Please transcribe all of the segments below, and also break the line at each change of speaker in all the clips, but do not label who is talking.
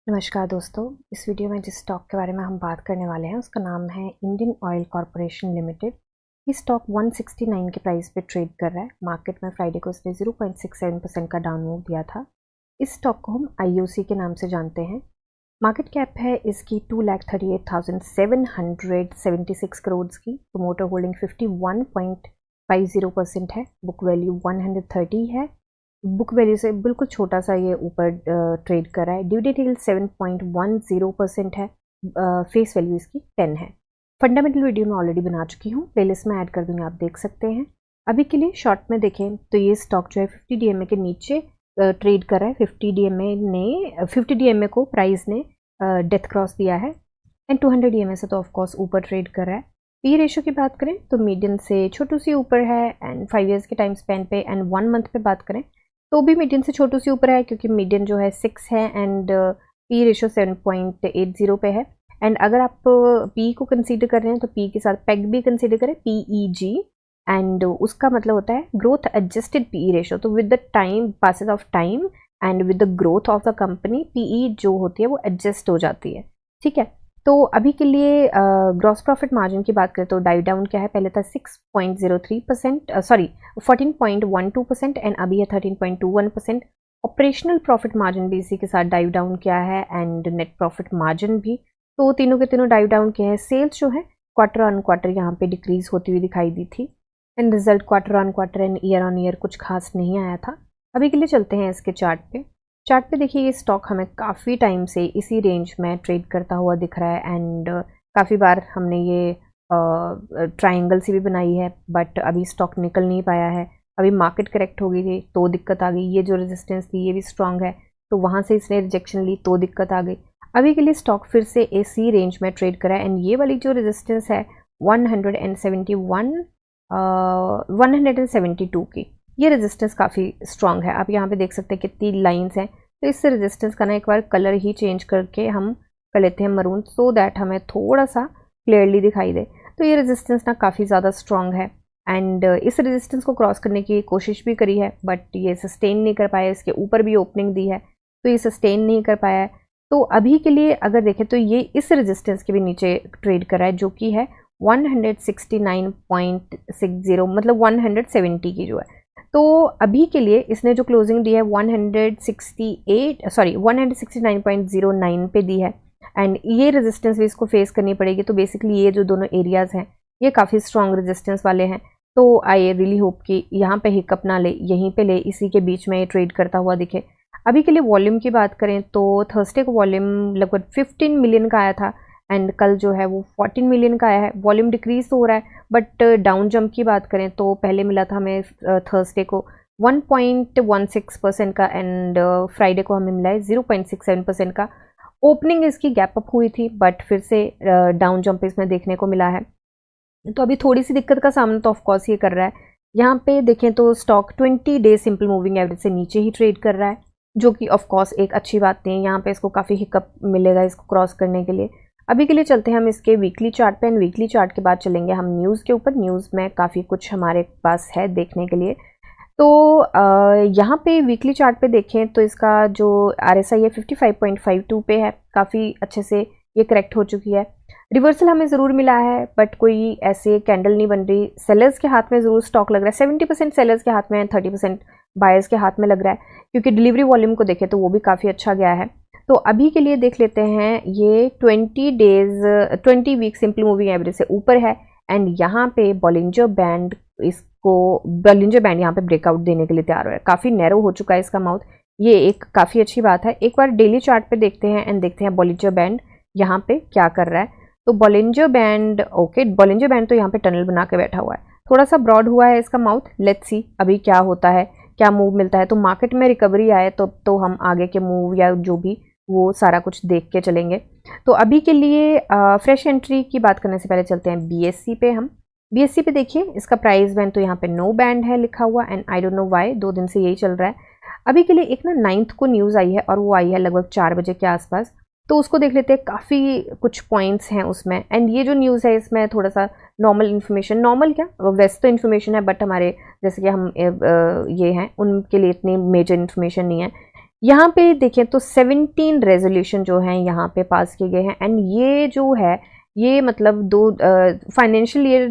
नमस्कार दोस्तों, इस वीडियो में जिस स्टॉक के बारे में हम बात करने वाले हैं उसका नाम है इंडियन ऑयल कॉरपोरेशन लिमिटेड। ये स्टॉक 169 के प्राइस पे ट्रेड कर रहा है। मार्केट में फ्राइडे को इसने 0.67% का डाउन मूव दिया था। इस स्टॉक को हम IOC के नाम से जानते हैं। मार्केट कैप है इसकी 2,38,776 करोड़ की। प्रोमोटर होल्डिंग 51.50% है। बुक वैल्यू 130 है। बुक वैल्यू से बिल्कुल छोटा सा ये ऊपर ट्रेड कर रहा है। डिविडेंड यील्ड 7.10% है। फेस वैल्यू इसकी 10 है। फंडामेंटल वीडियो में ऑलरेडी बना चुकी हूँ, प्लेलिस्ट में ऐड कर दूंगी, आप देख सकते हैं। अभी के लिए शॉर्ट में देखें तो ये स्टॉक जो है 50 DMA के नीचे ट्रेड कर रहा है। 50 DMA को प्राइस ने डेथ क्रॉस दिया है एंड 200 DMA से तो ऑफकोर्स ऊपर ट्रेड कर रहा है। पी रेशियो की बात करें तो मीडियन से छोटू सी ऊपर है एंड 5 ईयर्स के टाइम स्पेन पे एंड 1 मंथ पे बात करें तो भी मीडियन से छोटू सी ऊपर है, क्योंकि मीडियन जो है 6 है एंड पी रेशियो 7.80 पे है। एंड अगर आप पी को कंसीडर कर रहे हैं तो पी के साथ पेग भी कंसीडर करें, PEG, एंड उसका मतलब होता है ग्रोथ एडजस्टेड पी रेशियो। तो with the time passes of time and with the growth of the company PE जो होती है वो एडजस्ट हो जाती है। ठीक है, तो अभी के लिए ग्रॉस प्रॉफिट मार्जिन की बात करें तो डाइव डाउन क्या है, पहले था 6.03%, 14.12% एंड अभी है 13.21%। ऑपरेशनल प्रॉफिट मार्जिन भी इसी के साथ डाइव डाउन किया है एंड नेट प्रॉफिट मार्जिन भी, तो तीनों के तीनों डाइव डाउन किए हैं। सेल्स जो है क्वार्टर ऑन क्वार्टर यहाँ पे डिक्रीज होती हुई दिखाई दी थी and result quarter on quarter and year on year कुछ खास नहीं आया था। अभी के लिए चलते हैं इसके चार्ट पे। चार्ट पे देखिए ये स्टॉक हमें काफ़ी टाइम से इसी रेंज में ट्रेड करता हुआ दिख रहा है एंड काफ़ी बार हमने ये ट्रायंगल सी भी बनाई है, बट अभी स्टॉक निकल नहीं पाया है। अभी मार्केट करेक्ट हो गई थी तो दिक्कत आ गई। ये जो रेजिस्टेंस थी ये भी स्ट्रांग है तो वहाँ से इसने रिजेक्शन ली तो दिक्कत आ गई। अभी के लिए स्टॉक फिर से इसी रेंज में ट्रेड करा है एंड ये वाली जो रेजिस्टेंस है 172 की, ये रेजिस्टेंस काफ़ी स्ट्रांग है। आप यहाँ पे देख सकते हैं कितनी लाइंस हैं। तो इस रेजिस्टेंस का ना एक बार कलर ही चेंज करके हम कर लेते हैं मरून, सो दैट हमें थोड़ा सा क्लियरली दिखाई दे। तो ये रेजिस्टेंस ना काफ़ी ज़्यादा स्ट्रांग है एंड इस रेजिस्टेंस को क्रॉस करने की कोशिश भी करी है बट ये सस्टेन नहीं कर पाया। इसके ऊपर भी ओपनिंग दी है तो ये सस्टेन नहीं कर पाया है। तो अभी के लिए अगर देखें तो ये इस रेजिस्टेंस के भी नीचे ट्रेड कर रहा है, जो कि है 169.60, मतलब 170 की जो है। तो अभी के लिए इसने जो क्लोजिंग दी है 169.09 पे दी है एंड ये रेजिस्टेंस भी इसको फेस करनी पड़ेगी। तो बेसिकली ये जो दोनों एरियाज हैं ये काफ़ी स्ट्रॉन्ग रेजिस्टेंस वाले हैं। तो आई रियली होप कि यहाँ पे हिकअप ना ले, यहीं पे ले, इसी के बीच में ये ट्रेड करता हुआ दिखे। अभी के लिए वॉल्यूम की बात करें तो थर्सडे को वॉल्यूम लगभग 15 मिलियन का आया था एंड कल जो है वो 14 मिलियन का आया है। वॉल्यूम डिक्रीज तो हो रहा है बट डाउन जंप की बात करें तो पहले मिला था हमें थर्सडे को 1.16% का एंड फ्राइडे को हमें मिला है 0.67% का। ओपनिंग इसकी गैप अप हुई थी बट फिर से डाउन जंप इसमें देखने को मिला है। तो अभी थोड़ी सी दिक्कत का सामना तो ऑफकोर्स ये कर रहा है। यहाँ पे देखें तो stock 20 day simple moving average से नीचे ही ट्रेड कर रहा है, जो कि ऑफकोर्स एक अच्छी बात नहीं है। यहाँ पे इसको काफ़ी हिकअप मिलेगा इसको क्रॉस करने के लिए। अभी के लिए चलते हैं हम इसके वीकली चार्ट पे एंड वीकली चार्ट के बाद चलेंगे हम न्यूज़ के ऊपर। न्यूज़ में काफ़ी कुछ हमारे पास है देखने के लिए। तो यहाँ पे वीकली चार्ट पे देखें तो इसका जो RSI है 55.52 पे है, काफ़ी अच्छे से ये करेक्ट हो चुकी है। रिवर्सल हमें ज़रूर मिला है बट कोई ऐसे कैंडल नहीं बन रही। सेलर्स के हाथ में ज़रूर स्टॉक लग रहा है, 70% सेलर्स के हाथ में है, 30% बायर्स के हाथ में लग रहा है, क्योंकि डिलीवरी वॉल्यूम को देखें तो वो भी काफ़ी अच्छा गया है। तो अभी के लिए देख लेते हैं ये 20 वीक सिंपल मूविंग एवरेज से ऊपर है एंड यहाँ पे बॉलिंजर बैंड यहाँ पे ब्रेकआउट देने के लिए तैयार हो रहा है। काफ़ी नैरो हो चुका है इसका माउथ, ये एक काफ़ी अच्छी बात है। एक बार डेली चार्ट पे देखते हैं एंड देखते हैं बॉलिंजर बैंड यहाँ पे क्या कर रहा है। तो Bollinger band okay, Bollinger band तो यहाँ पे टनल बना के बैठा हुआ है, थोड़ा सा ब्रॉड हुआ है इसका माउथ। लेट्स सी अभी क्या होता है, क्या मूव मिलता है। तो मार्केट में रिकवरी आए तो हम आगे के मूव या जो भी वो सारा कुछ देख के चलेंगे। तो अभी के लिए फ्रेश एंट्री की बात करने से पहले चलते हैं BSE पे। हम BSE पे देखिए इसका प्राइस बैंड तो यहाँ पे नो बैंड है लिखा हुआ and I don't know why, 2 दिन से यही चल रहा है। अभी के लिए एक ना 9th को न्यूज़ आई है और वो आई है लगभग 4 बजे के आसपास, तो उसको देख लेते हैं। काफ़ी कुछ पॉइंट्स हैं उसमें एंड ये जो न्यूज़ है इसमें थोड़ा सा नॉर्मल इन्फॉर्मेशन, नॉर्मल क्या वैसे तो इन्फॉर्मेशन है बट हमारे जैसे कि हम ये हैं उनके लिए इतनी मेजर इन्फॉर्मेशन नहीं है। यहाँ पे देखें तो 17 रेजोल्यूशन जो हैं यहाँ पे पास किए गए हैं, एंड ये जो है ये मतलब फाइनेंशियल ईयर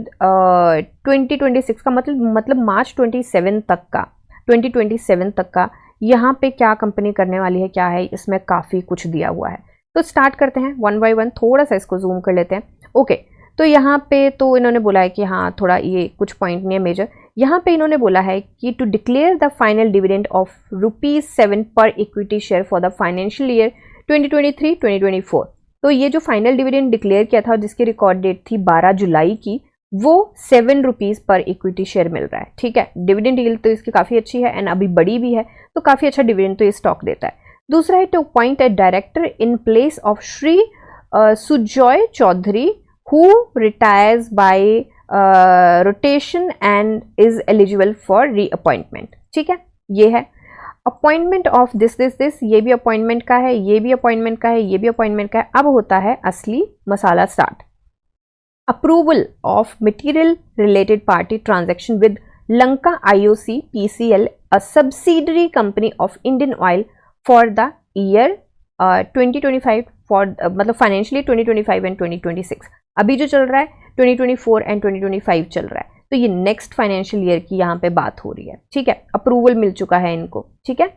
2026 का मतलब मार्च 2027 तक का यहाँ पे क्या कंपनी करने वाली है, क्या है इसमें काफ़ी कुछ दिया हुआ है। तो स्टार्ट करते हैं वन बाय वन, थोड़ा सा इसको जूम कर लेते हैं। ओके, तो यहाँ पे तो इन्होंने बोला है कि हाँ थोड़ा ये कुछ पॉइंट नहीं है मेजर। यहाँ पे इन्होंने बोला है कि to declare the final dividend of ₹7 per equity share for the financial year 2023-2024। तो ये जो फाइनल डिविडेंड डिक्लेयर किया था जिसकी रिकॉर्ड डेट थी 12 जुलाई की, वो ₹7 पर इक्विटी शेयर मिल रहा है। ठीक है, डिविडेंड यील्ड तो इसकी काफ़ी अच्छी है एंड अभी बड़ी भी है, तो काफ़ी अच्छा डिविडेंड तो ये स्टॉक देता है। दूसरा है to appoint a director in place of Shri Sujoy Chaudhary who retires by rotation and is eligible for reappointment। ठीक है, ये है अपॉइंटमेंट ऑफ दिस, ये भी अपॉइंटमेंट का है, ये भी अपॉइंटमेंट का है, ये भी अपॉइंटमेंट का है। अब होता है असली मसाला start. Approval of material related party transaction with Lanka IOC PCL, a subsidiary company of Indian Oil for the year 2025 मतलब फाइनेंशियली 2025 एंड 2026। अभी जो चल रहा है 2024 एंड 2025 चल रहा है, तो ये नेक्स्ट फाइनेंशियल ईयर की यहाँ पे बात हो रही है। ठीक है, अप्रूवल मिल चुका है इनको। ठीक है,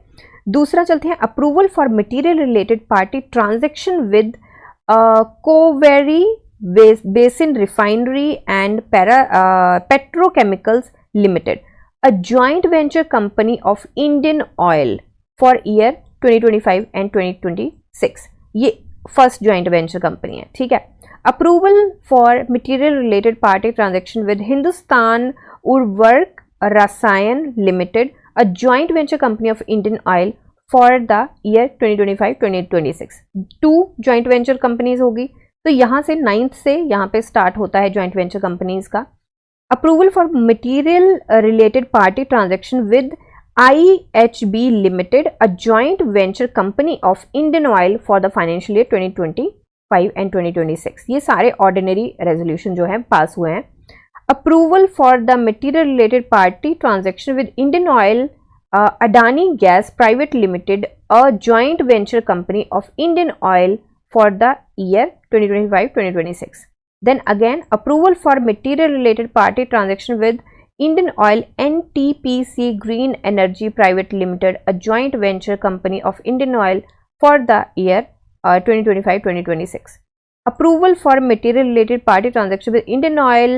दूसरा चलते हैं approval for material related party transaction with Cauvery Basin Refinery and Petrochemicals Limited, a joint venture company of Indian Oil for year 2025 and 2026। ये फर्स्ट जॉइंट वेंचर कंपनी है। ठीक है, approval for material related party transaction with Hindustan Urvarak Rasayan Limited, a joint venture company of Indian Oil for the year 2025-2026। 2 joint venture companies होगी, तो यहाँ से 9th से यहाँ पे स्टार्ट होता है जॉइंट वेंचर कंपनीज का। Approval for material related party transaction with IHB Limited, a joint venture company of Indian Oil for the financial year 2025 and 2026। ये सारे ऑर्डिनरी रेजोल्यूशन जो हैं पास हुए हैं। Approval for the material related party transaction with Indian Oil Adani gas private limited, a joint venture company of Indian Oil for the year 2025-2026। Then again approval for material related party transaction with Indian Oil NTPC Green Energy Private Limited, a joint venture company of Indian Oil for the year 2025-2026. Approval for material related party transaction with Indian Oil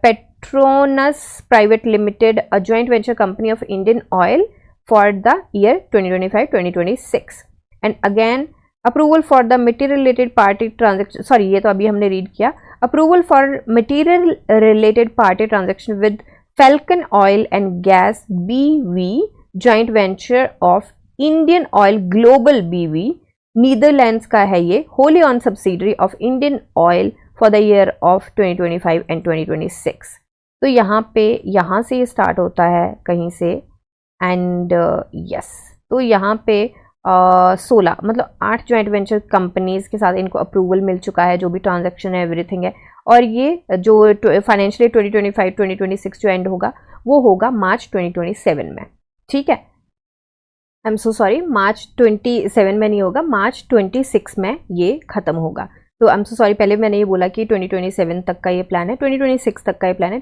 Petronas Private Limited, a joint venture company of Indian Oil for the year 2025-2026. And again approval for the material related party transaction, sorry ये तो अभी हमने read किया। Approval for material related party transaction with Falcon Oil and Gas BV, joint venture of Indian Oil Global BV, Netherlands का है ये, wholly owned subsidiary of Indian Oil for the year of 2025 and 2026। तो यहाँ से ये start होता है कहीं से, एंड यस तो यहाँ पे 16 मतलब 8 जॉइंट वेंचर कंपनीज के साथ इनको अप्रूवल मिल चुका है, जो भी ट्रांजैक्शन है एवरीथिंग है। और ये जो फाइनेंशियली 2025-2026 जो एंड होगा वो होगा मार्च 2027 में। ठीक है, आई एम सो सॉरी, मार्च 27 में नहीं होगा, मार्च 26 में ये खत्म होगा। तो आई एम सो सॉरी, पहले मैंने ये बोला कि 2027 तक का ये प्लान है, 2026 तक का ये प्लान है,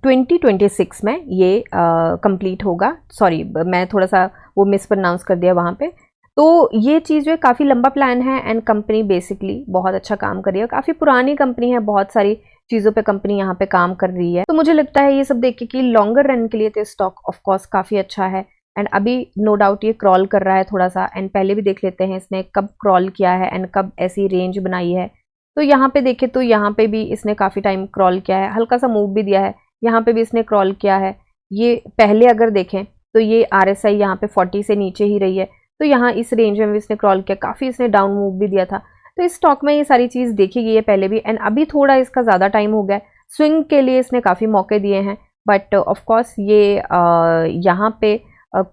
2026 में ये कंप्लीट होगा। सॉरी मैं थोड़ा सा वो मिस प्रोनाउंस कर दिया वहाँ पे। तो ये चीज़ जो है काफ़ी लंबा प्लान है एंड कंपनी बेसिकली बहुत अच्छा काम कर रही है, काफ़ी पुरानी कंपनी है, बहुत सारी चीज़ों पे कंपनी यहाँ पे काम कर रही है। तो मुझे लगता है ये सब देख के कि लॉन्गर रन के लिए तो स्टॉक ऑफ कोर्स काफ़ी अच्छा है एंड अभी नो डाउट ये क्रॉल कर रहा है थोड़ा सा, एंड पहले भी देख लेते हैं इसने कब क्रॉल किया है एंड कब ऐसी रेंज बनाई है। तो यहाँ पे देखें तो यहाँ पे भी इसने काफ़ी टाइम क्रॉल किया है, हल्का सा मूव भी दिया है, यहाँ पे भी इसने क्रॉल किया है। ये पहले अगर देखें तो ये RSI यहाँ पे 40 से नीचे ही रही है, तो यहाँ इस रेंज में भी इसने क्रॉल किया, काफ़ी इसने डाउन मूव भी दिया था। तो इस स्टॉक में ये सारी चीज़ देखी गई है पहले भी, एंड अभी थोड़ा इसका ज़्यादा टाइम हो गया है, स्विंग के लिए इसने काफ़ी मौके दिए हैं। बट ऑफकोर्स ये यहाँ पे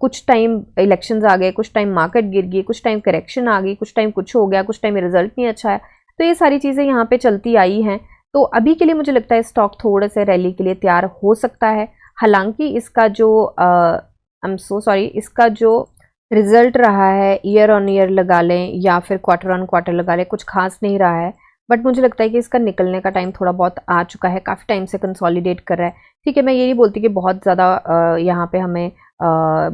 कुछ टाइम इलेक्शंस आ गए, कुछ टाइम मार्केट गिर गई, कुछ टाइम करेक्शन आ गई, कुछ टाइम कुछ हो गया, कुछ टाइम रिजल्ट नहीं अच्छा है, तो ये सारी चीज़ें यहाँ पे चलती आई हैं। तो अभी के लिए मुझे लगता है स्टॉक थोड़े से रैली के लिए तैयार हो सकता है। हालांकि इसका जो आई एम सो सॉरी, इसका जो रिजल्ट रहा है ईयर ऑन ईयर लगा लें या फिर क्वार्टर ऑन क्वार्टर लगा लें, कुछ खास नहीं रहा है, बट मुझे लगता है कि इसका निकलने का टाइम थोड़ा बहुत आ चुका है, काफ़ी टाइम से कंसोलिडेट कर रहा है। ठीक है, मैं ये नहीं बोलती कि बहुत ज़्यादा यहाँ पे हमें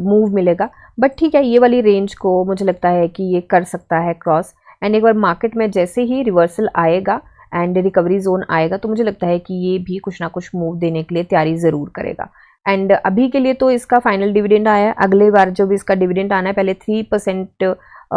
मूव मिलेगा, बट ठीक है, ये वाली रेंज को मुझे लगता है कि ये कर सकता है क्रॉस। एंड एक बार मार्केट में जैसे ही रिवर्सल आएगा एंड रिकवरी जोन आएगा तो मुझे लगता है कि ये भी कुछ ना कुछ मूव देने के लिए तैयारी ज़रूर करेगा। एंड अभी के लिए तो इसका फाइनल डिविडेंड आया है, अगले बार जो भी इसका डिविडेंड आना है, पहले 3%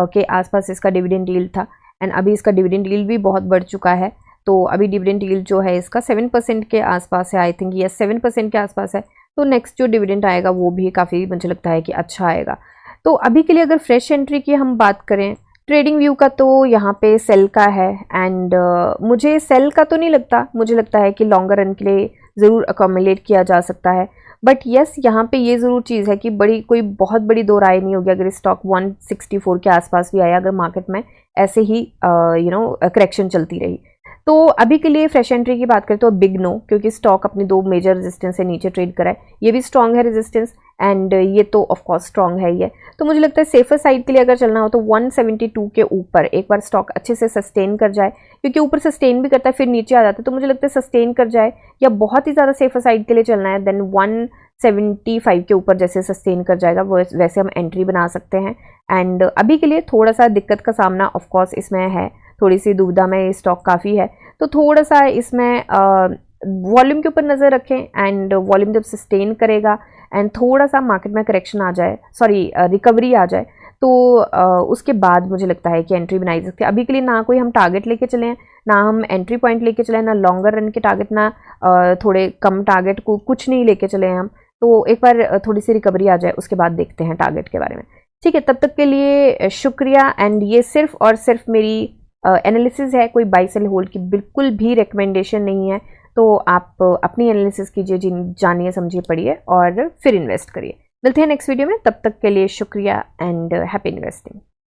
के आसपास इसका डिविडेंड यील्ड था एंड अभी इसका डिविडेंड यील्ड भी बहुत बढ़ चुका है। तो अभी डिविडेंड यील्ड जो है इसका 7% के आसपास है, आई थिंक ये 7% के आसपास है। तो नेक्स्ट जो डिविडेंड आएगा वो भी काफ़ी मुझे लगता है कि अच्छा आएगा। तो अभी के लिए अगर फ्रेश एंट्री की हम बात करें, ट्रेडिंग व्यू का तो यहाँ पे सेल का है एंड मुझे सेल का तो नहीं लगता, मुझे लगता है कि लॉन्गर रन के लिए ज़रूर अकोमोडेट किया जा सकता है। बट यस, यहाँ पे ये ज़रूर चीज़ है कि कोई बहुत बड़ी दो राय नहीं होगी अगर स्टॉक 164 के आसपास भी आया, अगर मार्केट में ऐसे ही करेक्शन चलती रही। तो अभी के लिए फ्रेश एंट्री की बात करें तो बिग नो, क्योंकि स्टॉक अपनी 2 मेजर रेजिस्टेंस से नीचे ट्रेड करा है, ये भी स्ट्रांग है रेजिस्टेंस एंड ये तो ऑफ कोर्स स्ट्रांग है ही है। तो मुझे लगता है सेफर साइड के लिए अगर चलना हो तो 172 के ऊपर एक बार स्टॉक अच्छे से सस्टेन कर जाए, क्योंकि ऊपर सस्टेन भी करता है फिर नीचे आ जाता है, तो मुझे लगता है सस्टेन कर जाए या बहुत ही ज़्यादा सेफर साइड के लिए चलना है देन 175 के ऊपर जैसे सस्टेन कर जाएगा वैसे हम एंट्री बना सकते हैं। एंड अभी के लिए थोड़ा सा दिक्कत का सामना ऑफ कोर्स इसमें है, थोड़ी सी दुविधा में स्टॉक काफ़ी है, तो थोड़ा सा इसमें वॉल्यूम के ऊपर नज़र रखें एंड वॉल्यूम जब सस्टेन करेगा एंड थोड़ा सा मार्केट में करेक्शन आ जाए, रिकवरी आ जाए, तो उसके बाद मुझे लगता है कि एंट्री बनाई सकती है। अभी के लिए ना कोई हम टारगेट लेके चले हैं, ना हम एंट्री पॉइंट लेके चले हैं, ना लॉन्गर रन के टारगेट, ना थोड़े कम टारगेट को कुछ नहीं लेके चले हैं हम। तो एक बार थोड़ी सी रिकवरी आ जाए उसके बाद देखते हैं टारगेट के बारे में। ठीक है, तब तक के लिए शुक्रिया। एंड ये सिर्फ और सिर्फ मेरी एनालिसिस है, कोई बाय सेल होल्ड की बिल्कुल भी रिकमेंडेशन नहीं है। तो आप अपनी एनालिसिस कीजिए, जानिए समझिए पढ़िए और फिर इन्वेस्ट करिए। मिलते हैं नेक्स्ट वीडियो में, तब तक के लिए शुक्रिया एंड हैप्पी इन्वेस्टिंग।